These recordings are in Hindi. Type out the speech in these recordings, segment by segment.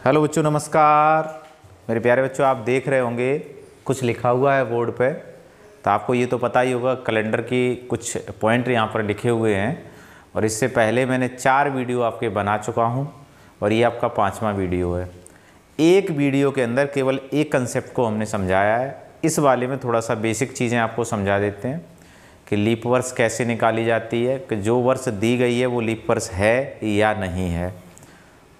हेलो बच्चों, नमस्कार। मेरे प्यारे बच्चों, आप देख रहे होंगे कुछ लिखा हुआ है बोर्ड पे। तो आपको ये तो पता ही होगा, कैलेंडर की कुछ पॉइंट यहाँ पर लिखे हुए हैं। और इससे पहले मैंने 4 वीडियो आपके बना चुका हूँ और ये आपका 5वां वीडियो है। एक वीडियो के अंदर केवल एक कंसेप्ट को हमने समझाया है। इस वाले में थोड़ा सा बेसिक चीज़ें आपको समझा देते हैं कि लीप वर्ष कैसे निकाली जाती है, कि जो वर्ष दी गई है वो लीप वर्ष है या नहीं है।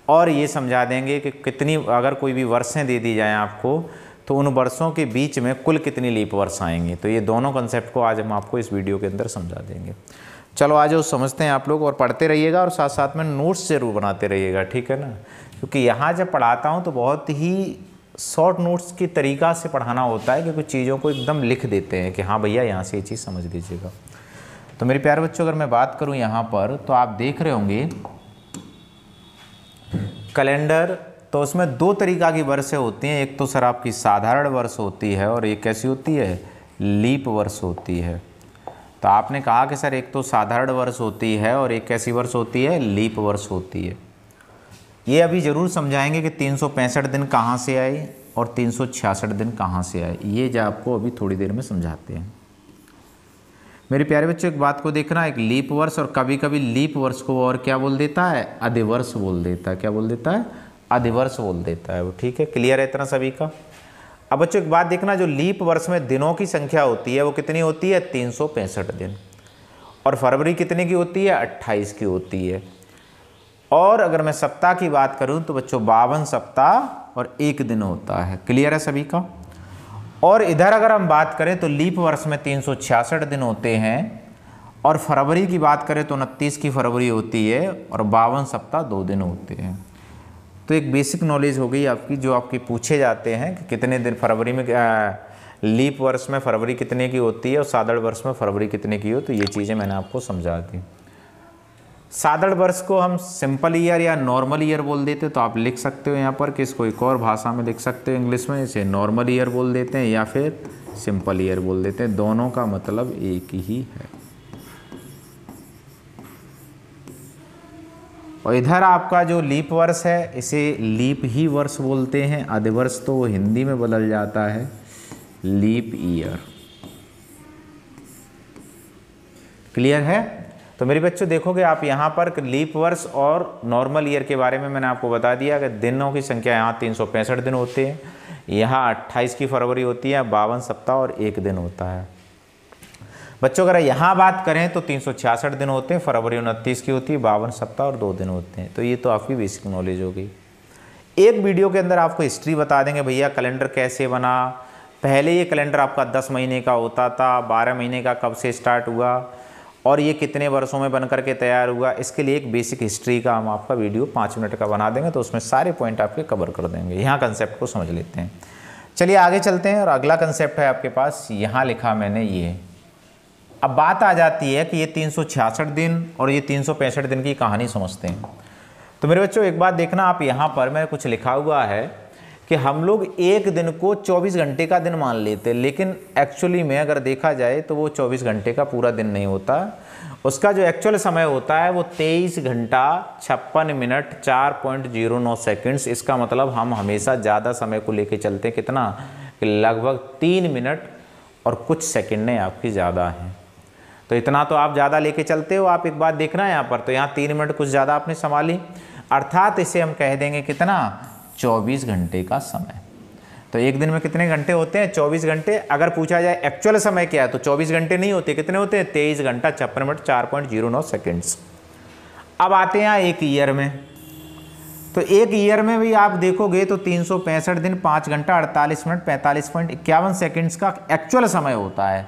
और ये समझा देंगे कि कितनी, अगर कोई भी वर्षें दे दी जाएं आपको, तो उन वर्षों के बीच में कुल कितनी लीप वर्ष आएंगी। तो ये दोनों कंसेप्ट को आज हम आपको इस वीडियो के अंदर समझा देंगे। चलो आज वो समझते हैं आप लोग, और पढ़ते रहिएगा और साथ साथ में नोट्स ज़रूर बनाते रहिएगा, ठीक है ना। क्योंकि यहाँ जब पढ़ाता हूँ तो बहुत ही शॉर्ट नोट्स की तरीक़ा से पढ़ाना होता है, कि कुछ चीज़ों को एकदम लिख देते हैं कि हाँ भैया यहाँ से ये चीज़ समझ लीजिएगा। तो मेरे प्यारे बच्चों, अगर मैं बात करूँ यहाँ पर, तो आप देख रहे होंगे कैलेंडर, तो उसमें 2 तरीक़ा की वर्षें होती हैं। एक तो सर आपकी साधारण वर्ष होती है और एक कैसी होती है, लीप वर्ष होती है। तो आपने कहा कि सर एक तो साधारण वर्ष होती है और एक कैसी वर्ष होती है, लीप वर्ष होती है। ये अभी ज़रूर समझाएंगे कि 365 दिन कहाँ से आए और 366 दिन कहाँ से आए। ये जो आपको अभी थोड़ी देर में समझाते हैं। मेरे प्यारे बच्चों, एक बात को देखना, एक लीप वर्ष, और कभी कभी लीप वर्ष को और क्या बोल देता है, अधिवर्ष बोल देता है। क्या बोल देता है, अधिवर्ष बोल देता है वो। ठीक है, क्लियर है इतना सभी का। अब बच्चों एक बात देखना, जो लीप वर्ष में दिनों की संख्या होती है वो कितनी होती है, 365 दिन। और फरवरी कितने की होती है, 28 की होती है। और अगर मैं सप्ताह की बात करूं तो बच्चों 52 सप्ताह और 1 दिन होता है। क्लियर है सभी का। और इधर अगर हम बात करें तो लीप वर्ष में 366 दिन होते हैं, और फरवरी की बात करें तो 29 की फरवरी होती है, और 52 सप्ताह 2 दिन होते हैं। तो एक बेसिक नॉलेज हो गई आपकी, जो आपकी पूछे जाते हैं कि कितने दिन फरवरी में, लीप वर्ष में फरवरी कितने की होती है और साधारण वर्ष में फरवरी कितने की हो। तो ये चीज़ें मैंने आपको समझा दी। साधारण वर्ष को हम सिंपल ईयर या नॉर्मल ईयर बोल देते, तो आप लिख सकते हो यहाँ पर कि इसको एक और भाषा में लिख सकते हो, इंग्लिश में इसे नॉर्मल ईयर बोल देते हैं या फिर सिंपल ईयर बोल देते हैं। दोनों का मतलब एक ही है। और इधर आपका जो लीप वर्ष है इसे लीप ही वर्ष बोलते हैं। अधिवर्ष तो वो हिंदी में बदल जाता है लीप ईयर। क्लियर है। तो मेरे बच्चों देखोगे आप यहाँ पर लीप वर्ष और नॉर्मल ईयर के बारे में मैंने आपको बता दिया कि दिनों की संख्या यहाँ 365 दिन होते हैं, यहाँ 28 की फरवरी होती है, 52 सप्ताह और 1 दिन होता है। बच्चों अगर यहाँ बात करें तो 366 दिन होते हैं, फरवरी 29 की होती है, 52 सप्ताह और 2 दिन होते हैं। तो ये तो आपकी बेसिक नॉलेज हो गई। एक वीडियो के अंदर आपको हिस्ट्री बता देंगे भैया कैलेंडर कैसे बना। पहले ये कैलेंडर आपका 10 महीने का होता था, 12 महीने का कब से स्टार्ट हुआ और ये कितने वर्षों में बन करके तैयार हुआ। इसके लिए एक बेसिक हिस्ट्री का हम आपका वीडियो 5 मिनट का बना देंगे, तो उसमें सारे पॉइंट आपके कवर कर देंगे। यहाँ कंसेप्ट को समझ लेते हैं। चलिए आगे चलते हैं। और अगला कंसेप्ट है आपके पास, यहाँ लिखा मैंने ये। अब बात आ जाती है कि ये 366 दिन और ये 365 दिन की कहानी समझते हैं। तो मेरे बच्चों एक बात देखना, आप यहाँ पर मैं कुछ लिखा हुआ है कि हम लोग एक दिन को 24 घंटे का दिन मान लेते हैं, लेकिन एक्चुअली में अगर देखा जाए तो वो 24 घंटे का पूरा दिन नहीं होता। उसका जो एक्चुअल समय होता है वो 23 घंटा 56 मिनट 4.09 सेकंड्स। इसका मतलब हम हमेशा ज़्यादा समय को लेके चलते हैं, कितना कि लगभग 3 मिनट और कुछ सेकंडें आपकी ज़्यादा हैं। तो इतना तो आप ज़्यादा लेके चलते हो। आप एक बात देखना यहाँ पर, तो यहाँ 3 मिनट कुछ ज़्यादा आपने संभाली, अर्थात इसे हम कह देंगे कितना, 24 घंटे का समय। तो एक दिन में कितने घंटे होते हैं, 24 घंटे। अगर पूछा जाए एक्चुअल समय क्या है तो 24 घंटे नहीं होते, कितने होते हैं, 23 घंटा 56 मिनट 4.09 सेकेंड्स। अब आते हैं एक ईयर में। तो एक ईयर में भी आप देखोगे तो 365 दिन 5 घंटा 48 मिनट 45.51 सेकेंड्स का एक्चुअल समय होता है,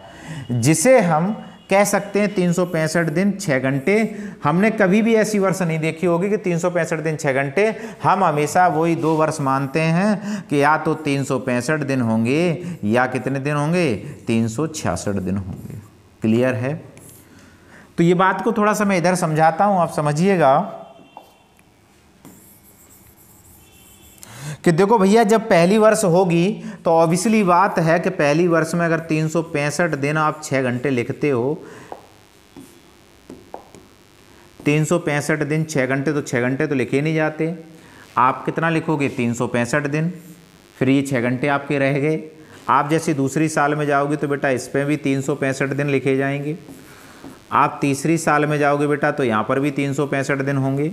जिसे हम कह सकते हैं 365 दिन 6 घंटे। हमने कभी भी ऐसी वर्ष नहीं देखी होगी कि 365 दिन 6 घंटे। हम हमेशा वही 2 वर्ष मानते हैं कि या तो 365 दिन होंगे या कितने दिन होंगे, 366 दिन होंगे। क्लियर है। तो ये बात को थोड़ा सा मैं इधर समझाता हूं, आप समझिएगा कि देखो भैया, जब पहली वर्ष होगी तो ऑब्वियसली बात है कि पहली वर्ष में अगर 365 दिन आप 6 घंटे लिखते हो, 365 दिन 6 घंटे, तो 6 घंटे तो लिखे नहीं जाते। आप कितना लिखोगे 365 दिन, फिर ये 6 घंटे आपके रह गए। आप जैसे दूसरी साल में जाओगे तो बेटा इस पर भी 365 दिन लिखे जाएंगे। आप तीसरी साल में जाओगे बेटा तो यहाँ पर भी 365 दिन होंगे।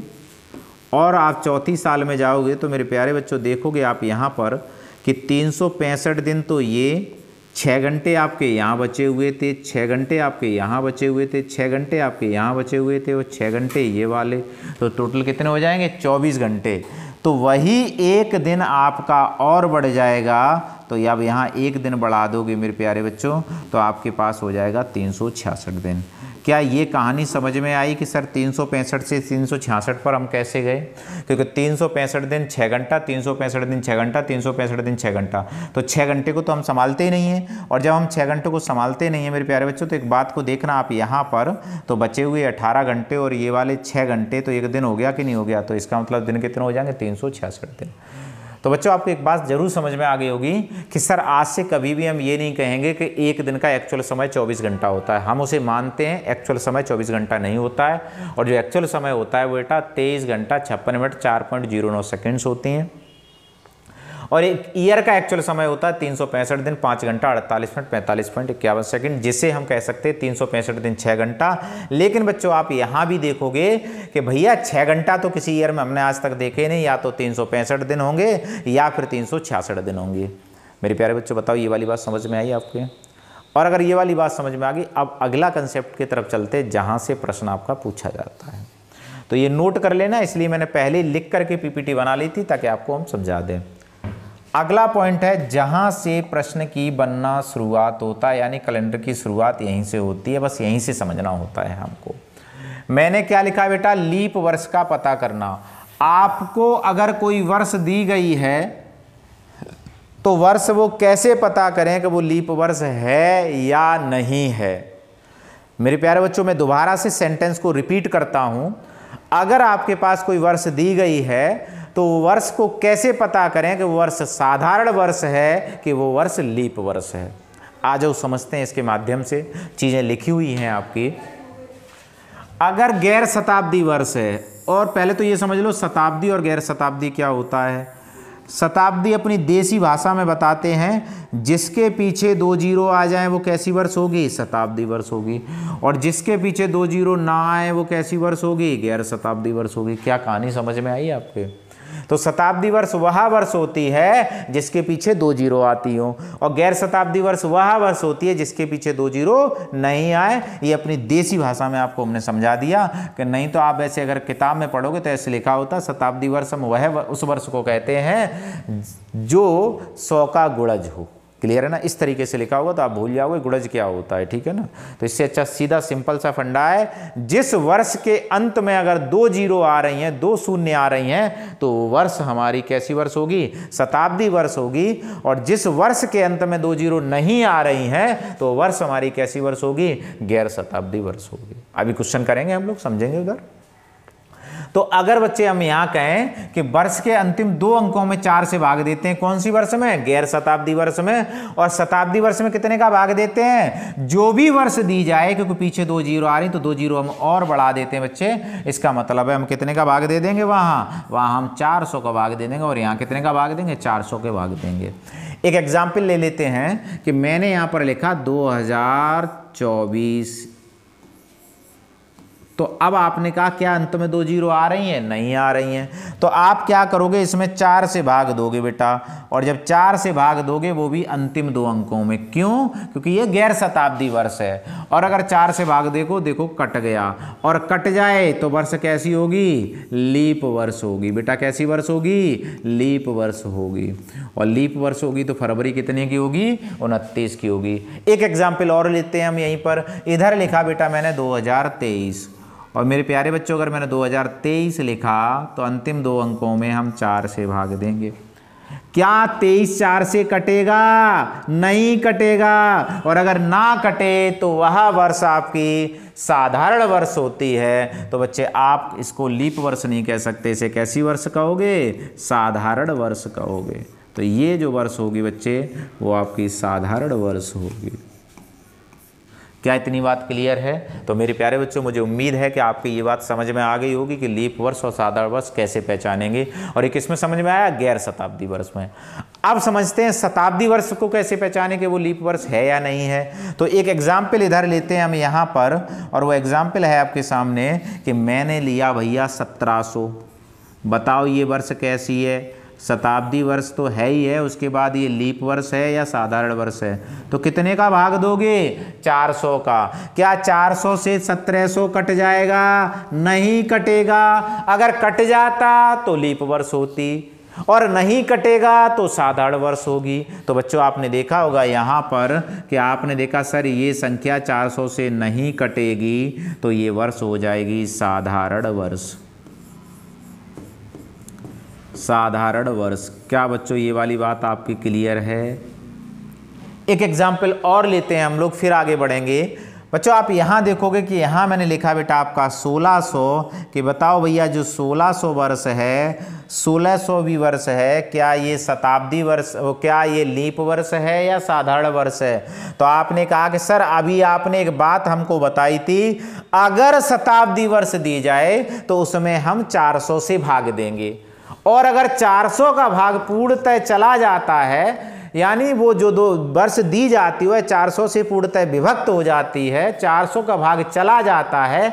और आप चौथी साल में जाओगे तो मेरे प्यारे बच्चों देखोगे आप यहाँ पर कि 365 दिन तो ये 6 घंटे आपके यहाँ बचे हुए थे, 6 घंटे आपके यहाँ बचे हुए थे, 6 घंटे आपके यहाँ बचे हुए थे और 6 घंटे ये वाले, तो टोटल कितने हो जाएंगे 24 घंटे। तो वही एक दिन आपका और बढ़ जाएगा। तो अब यहाँ एक दिन बढ़ा दोगे मेरे प्यारे बच्चों तो आपके पास हो जाएगा 366 दिन। क्या ये कहानी समझ में आई कि सर 365 से 366 पर हम कैसे गए? क्योंकि 365 दिन 6 घंटा, 365 दिन 6 घंटा, 365 दिन 6 घंटा, तो 6 घंटे को तो हम संभालते ही नहीं हैं। और जब हम 6 घंटे को संभालते नहीं हैं मेरे प्यारे बच्चों तो एक बात को देखना आप यहाँ पर, तो बचे हुए 18 घंटे और ये वाले 6 घंटे, तो एक दिन हो गया कि नहीं हो गया? तो इसका मतलब दिन कितने हो जाएंगे 366 दिन। तो बच्चों आपको एक बात जरूर समझ में आ गई होगी कि सर आज से कभी भी हम ये नहीं कहेंगे कि एक दिन का एक्चुअल समय 24 घंटा होता है। हम उसे मानते हैं, एक्चुअल समय 24 घंटा नहीं होता है। और जो एक्चुअल समय होता है वो बेटा 23 घंटा 56 मिनट 4.09 सेकेंड्स होती हैं। और एक ईयर का एक्चुअल समय होता है 365 दिन 5 घंटा 48 मिनट 45.51 सेकंड, जिसे हम कह सकते हैं 365 दिन 6 घंटा। लेकिन बच्चों आप यहाँ भी देखोगे कि भैया 6 घंटा तो किसी ईयर में हमने आज तक देखे नहीं, या तो 365 दिन होंगे या फिर 366 दिन होंगे। मेरे प्यारे बच्चों बताओ ये वाली बात समझ में आई आपके? और अगर ये वाली बात समझ में आ गई, अब अगला कंसेप्ट की तरफ चलते जहाँ से प्रश्न आपका पूछा जाता है। तो ये नोट कर लेना, इसलिए मैंने पहले लिख करके पीपीटी बना ली थी ताकि आपको हम समझा दें। अगला पॉइंट है जहां से प्रश्न की बनना शुरुआत होता है, यानी कैलेंडर की शुरुआत यहीं से होती है, बस यहीं से समझना होता है हमको। मैंने क्या लिखा बेटा? लीप वर्ष का पता करना। आपको अगर कोई वर्ष दी गई है तो वर्ष वो कैसे पता करें कि वो लीप वर्ष है या नहीं है? मेरे प्यारे बच्चों मैं दोबारा से सेंटेंस को रिपीट करता हूं। अगर आपके पास कोई वर्ष दी गई है तो वर्ष को कैसे पता करें कि वो वर्ष साधारण वर्ष है कि वो वर्ष लीप वर्ष है? आ जाओ समझते हैं इसके माध्यम से। चीज़ें लिखी हुई हैं आपकी। अगर गैर शताब्दी वर्ष है, और पहले तो ये समझ लो शताब्दी और गैर शताब्दी क्या होता है। शताब्दी अपनी देसी भाषा में बताते हैं जिसके पीछे 2 जीरो आ जाएं वो कैसी वर्ष होगी? शताब्दी वर्ष होगी। और जिसके पीछे 2 जीरो ना आए वो कैसी वर्ष होगी? गैर शताब्दी वर्ष होगी। क्या कहानी समझ में आई आपके? तो शताब्दी वर्ष वह वर्ष होती है जिसके पीछे 2 जीरो आती हो, और गैर शताब्दी वर्ष वह वर्ष होती है जिसके पीछे 2 जीरो नहीं आए। ये अपनी देसी भाषा में आपको हमने समझा दिया कि नहीं तो आप ऐसे अगर किताब में पढ़ोगे तो ऐसे लिखा होता शताब्दी वर्ष हम वह उस वर्ष को कहते हैं जो 100 का गुणज हो। क्लियर है ना? इस तरीके से लिखा होगा तो आप भूल जाओगे गुणज क्या होता है। ठीक है ना? तो इससे अच्छा सीधा सिंपल सा फंडा है, जिस वर्ष के अंत में अगर 2 जीरो आ रही हैं, 2 शून्य आ रही हैं, तो वर्ष हमारी कैसी वर्ष होगी? शताब्दी वर्ष होगी। और जिस वर्ष के अंत में 2 जीरो नहीं आ रही हैं तो वर्ष हमारी कैसी वर्ष होगी? गैर शताब्दी वर्ष होगी। अभी क्वेश्चन करेंगे हम लोग, समझेंगे उधर। तो अगर बच्चे हम यहाँ कहें कि वर्ष के अंतिम 2 अंकों में 4 से भाग देते हैं, कौन सी वर्ष में? गैर शताब्दी वर्ष में। और शताब्दी वर्ष में कितने का भाग देते हैं? जो भी वर्ष दी जाए, क्योंकि पीछे 2 जीरो आ रही तो 2 जीरो हम और बढ़ा देते हैं बच्चे। इसका मतलब है हम कितने का भाग दे देंगे? वहाँ हम 400 का भाग दे देंगे। और यहाँ कितने का भाग देंगे? 400 के भाग देंगे। एक एग्जाम्पल ले लेते हैं कि मैंने यहाँ पर लिखा 2024। तो अब आपने कहा क्या अंत में 2 जीरो आ रही हैं? नहीं आ रही हैं। तो आप क्या करोगे? इसमें 4 से भाग दोगे बेटा। और जब 4 से भाग दोगे वो भी अंतिम 2 अंकों में। क्यों? क्योंकि ये गैर शताब्दी वर्ष है। और अगर 4 से भाग देखो कट गया, और कट जाए तो वर्ष कैसी होगी? लीप वर्ष होगी बेटा। कैसी वर्ष होगी? लीप वर्ष होगी। और लीप वर्ष होगी तो फरवरी कितने की होगी? 29 की होगी। एक एग्जाम्पल और लेते हैं हम यहीं पर। इधर लिखा बेटा मैंने 2023। और मेरे प्यारे बच्चों अगर मैंने 2023 लिखा तो अंतिम 2 अंकों में हम 4 से भाग देंगे। क्या 23 4 से कटेगा? नहीं कटेगा। और अगर ना कटे तो वह वर्ष आपकी साधारण वर्ष होती है। तो बच्चे आप इसको लीप वर्ष नहीं कह सकते, इसे कैसी वर्ष कहोगे? साधारण वर्ष कहोगे। तो ये जो वर्ष होगी बच्चे वो आपकी साधारण वर्ष होगी। क्या इतनी बात क्लियर है? तो मेरे प्यारे बच्चों, मुझे उम्मीद है कि आपको ये बात समझ में आ गई होगी कि लीप वर्ष और साधारण वर्ष कैसे पहचानेंगे। और एक इसमें समझ में आया, गैर शताब्दी वर्ष में। अब समझते हैं शताब्दी वर्ष को कैसे पहचाने कि वो लीप वर्ष है या नहीं है। तो एक एग्जाम्पल इधर लेते हैं हम यहाँ पर, और वो एग्जाम्पल है आपके सामने कि मैंने लिया भैया 1700। बताओ ये वर्ष कैसी है? शताब्दी वर्ष तो है ही है, उसके बाद ये लीप वर्ष है या साधारण वर्ष है? तो कितने का भाग दोगे? 400 का। क्या 400 से 1700 कट जाएगा? नहीं कटेगा। अगर कट जाता तो लीप वर्ष होती, और नहीं कटेगा तो साधारण वर्ष होगी। तो बच्चों आपने देखा होगा यहाँ पर कि आपने देखा सर ये संख्या 400 से नहीं कटेगी तो ये वर्ष हो जाएगी साधारण वर्ष। साधारण वर्ष। क्या बच्चों ये वाली बात आपकी क्लियर है? एक एग्जाम्पल और लेते हैं हम लोग, फिर आगे बढ़ेंगे। बच्चों आप यहाँ देखोगे कि यहाँ मैंने लिखा बेटा आपका 1600, कि बताओ भैया जो 1600 वर्ष है, 1600 भी वर्ष है, क्या ये शताब्दी वर्ष, क्या ये लीप वर्ष है या साधारण वर्ष है? तो आपने कहा कि सर अभी आपने एक बात हमको बताई थी, अगर शताब्दी वर्ष दी जाए तो उसमें हम 400 से भाग देंगे, और अगर 400 का भाग पूर्णतः चला जाता है, यानी वो जो दो वर्ष दी जाती है 400 से पूर्णतः विभक्त हो जाती है, 400 का भाग चला जाता है,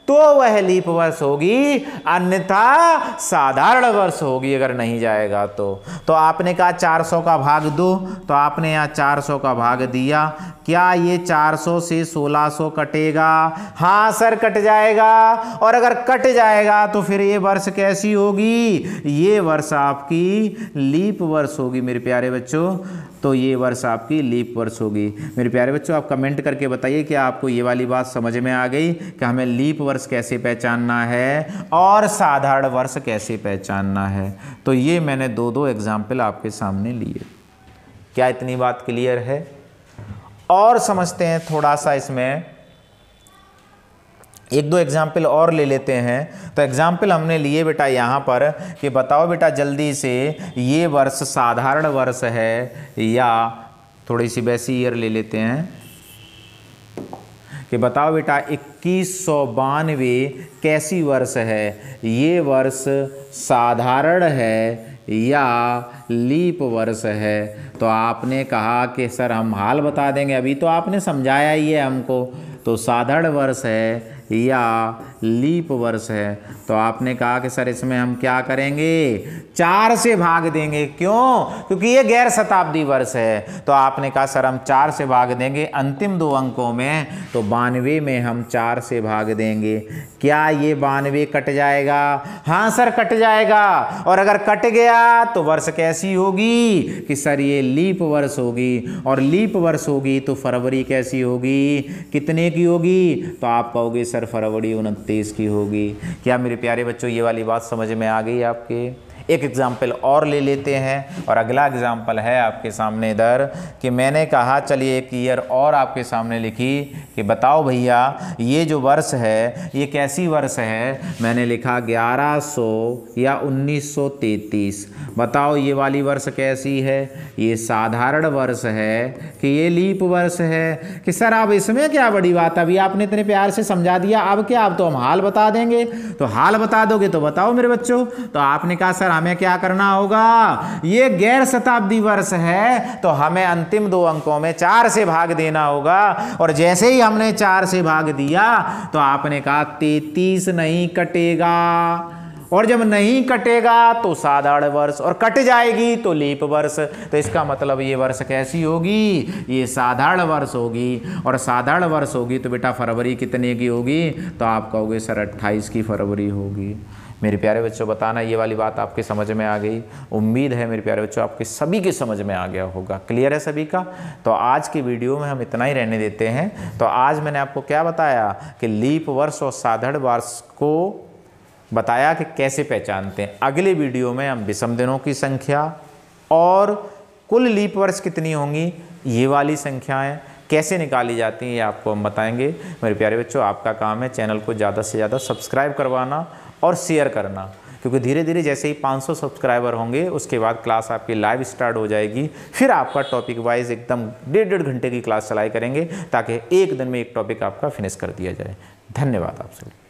तो वह लीप वर्ष होगी, अन्यथा साधारण वर्ष होगी अगर नहीं जाएगा तो आपने कहा 400 का भाग दो, तो आपने यहाँ 400 का भाग दिया। क्या ये 400 से 1600 कटेगा? हाँ सर कट जाएगा। और अगर कट जाएगा तो फिर ये वर्ष कैसी होगी? ये वर्ष आपकी लीप वर्ष होगी मेरे प्यारे बच्चों। तो ये वर्ष आपकी लीप वर्ष होगी। मेरे प्यारे बच्चों आप कमेंट करके बताइए कि आपको ये वाली बात समझ में आ गई कि हमें लीप वर्ष कैसे पहचानना है और साधारण वर्ष कैसे पहचानना है। तो ये मैंने दो एग्जाम्पल आपके सामने लिए। क्या इतनी बात क्लियर है? और समझते हैं थोड़ा सा, इसमें एक दो एग्जाम्पल और ले लेते हैं। तो एग्जाम्पल हमने लिए बेटा यहाँ पर कि बताओ बेटा जल्दी से ये वर्ष साधारण वर्ष है या थोड़ी सी वैसी ईयर ले लेते हैं कि बताओ बेटा 2192 कैसी वर्ष है? ये वर्ष साधारण है या लीप वर्ष है? तो आपने कहा कि सर हम हाल बता देंगे, अभी तो आपने समझाया ही है हमको। तो साधारण वर्ष है या लीप वर्ष है? तो आपने कहा कि सर इसमें हम क्या करेंगे? 4 से भाग देंगे। क्यों? क्योंकि ये गैर शताब्दी वर्ष है। तो आपने कहा सर हम 4 से भाग देंगे अंतिम 2 अंकों में, तो 92 में हम 4 से भाग देंगे। क्या ये 92 कट जाएगा? हाँ सर कट जाएगा। और अगर कट गया तो वर्ष कैसी होगी? कि सर ये लीप वर्ष होगी, और लीप वर्ष होगी तो फरवरी कैसी होगी? कितने की होगी? तो आप कहोगे सर फरवरी 29 की होगी। क्या मेरे प्यारे बच्चों ये वाली बात समझ में आ गई आपके? एक एग्जाम्पल और ले लेते हैं, और अगला एग्जाम्पल है आपके सामने इधर कि मैंने कहा चलिए एक ईयर और आपके सामने लिखी कि बताओ भैया ये जो वर्ष है ये कैसी वर्ष है? मैंने लिखा 1100 या 1933। बताओ ये वाली वर्ष कैसी है? ये साधारण वर्ष है कि ये लीप वर्ष है? कि सर अब इसमें क्या बड़ी बात, अभी आपने इतने प्यार से समझा दिया, अब क्या, अब तो हम हाल बता देंगे। तो हाल बता दोगे तो बताओ मेरे बच्चों। तो आपने कहा सर हमें क्या करना होगा? ये गैर शताब्दी वर्ष है तो हमें अंतिम 2 अंकों में 4 से भाग देना होगा। और जैसे ही हमने 4 से भाग दिया तो आपने कहा 33 नहीं कटेगा, और जब नहीं कटेगा तो साधारण वर्ष, और कट जाएगी तो लीप वर्ष। तो इसका मतलब ये वर्ष कैसी होगी? ये साधारण वर्ष होगी। और साधारण वर्ष होगी तो बेटा फरवरी कितने की होगी? तो आप कहोगे सर 28 की फरवरी होगी। मेरे प्यारे बच्चों बताना ये वाली बात आपके समझ में आ गई? उम्मीद है मेरे प्यारे बच्चों आपके सभी के समझ में आ गया होगा। क्लियर है सभी का? तो आज की वीडियो में हम इतना ही रहने देते हैं। तो आज मैंने आपको क्या बताया कि लीप वर्ष और साधारण वर्ष को बताया कि कैसे पहचानते हैं। अगले वीडियो में हम विषम दिनों की संख्या और कुल लीप वर्ष कितनी होंगी, ये वाली संख्याएं कैसे निकाली जाती हैं, ये आपको हम बताएंगे। मेरे प्यारे बच्चों आपका काम है चैनल को ज़्यादा से ज़्यादा सब्सक्राइब करवाना और शेयर करना, क्योंकि धीरे धीरे जैसे ही 500 सब्सक्राइबर होंगे उसके बाद क्लास आपकी लाइव स्टार्ट हो जाएगी। फिर आपका टॉपिक वाइज एकदम 1.5 घंटे की क्लास चलाई करेंगे ताकि एक दिन में एक टॉपिक आपका फिनिश कर दिया जाए। धन्यवाद आप सभी।